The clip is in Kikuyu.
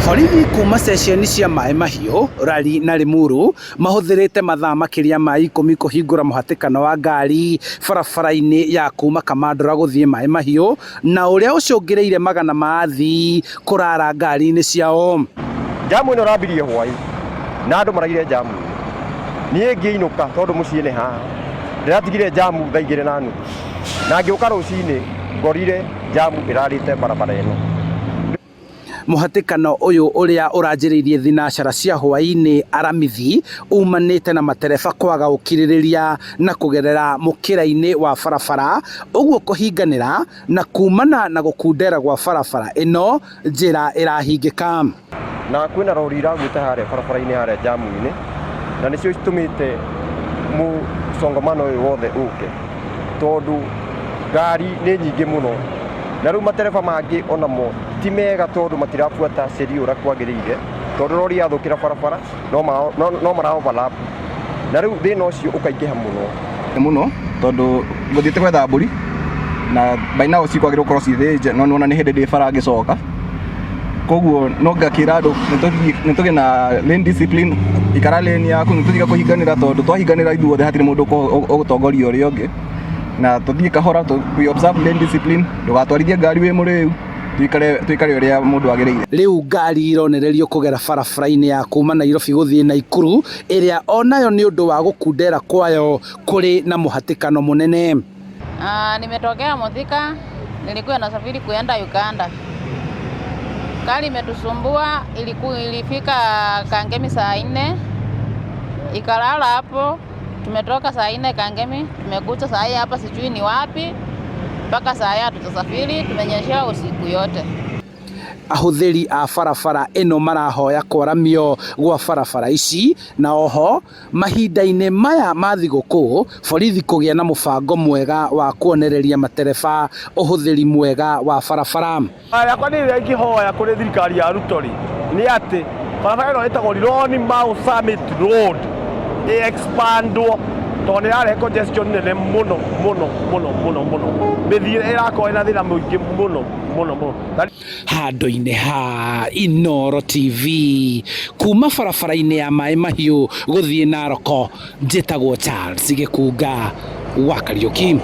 Borithi kuma ceceni cia Maai Mahiu, Rari na Limuru mahuthirite mathaa makiria ma 10 kuhingura muhatikano wa ngari barabara-ini ya kuma Kamandora guthie Maai Mahiu na uria ucungireire magana ma athii kurara ngari-ini ciao. Jamu ino rambirie hwai na andu maraire jamu nie ngiinuka tondu mucii ni haha ndiratigire jamu thaa 2:30 na ngiuka rucini ngorire jamu irarite barabara ino. Muhatikano uyu uria uranjiriirie thinacara cia hwaini aramithi umanite na matereba kwaga ukiririria na kugerera mukira-ini wa barabara uguo kuhinganira na kumana na gukundera gwa barabara ino njira irahingika na kwina rori iraguite haria barabara-ini haria jamu-ini na nicio citumite musongamano uyu wothe uke tondu ngari ni nyingi muno na riu matereba mangi onamo ti mega tondu matirabuata sheria uria kwagiriire tondu rori yathukira barabara no mara overlap na riu thina ucio ukaingiha muno tondu nguthiite gwetha mburi na baina ucio kwagirwo korwo cithe no nona ni hindi ndi bara ngicoka koguo no ngakira andu nitugie na lane discipline ikara lane yaku nituthiga kuhinganira tondu twahinganira ithuothe hatire mundu ugutongoria uria ungi na tuthie kahora we observe lane discipline ndugatwarithie ngari wi muriu tuikare uria mundu agiriire. Riu ngari ironererio kugera barabara-ini ya kuma Nairobi guthie Naikuru iria onayo ni undu wa gukundera kwayo kuri na muhatikano munene. Nimetokea Muthika, nilikuwa nasafiri kuenda Uganda. Gari imetusumbua, ilifika Kangemi saa 4 ikalala hapo. Tumetoka saa 4 Kangemi, tumekuja saa hii hapa sijui ni wapi. Mpaka saa ya tutasafiri, tumenyeshewa usiku yote. Ahuthiri a barabara ino marahoya kwaramio gwa barabara ici na oho mahinda-ini maya ma thiguku borithi kugia na mubango mwega wa kuonereria matereba uhuthiri mwega wa barabara. Yakwa ni ria ingihoya kuri thirikari ya Rutori ni ati barabara ino itagwo Rironi Mau Summit Road expandwo tondu ni yarehe congestion nene muno mithire irakorwo ina thina muingi muno handu-ini ha Inooro TV kuma barabara-ini ya Maai Mahiu guthie Naroko njitagwo Charles Gikunga wa Kariuki.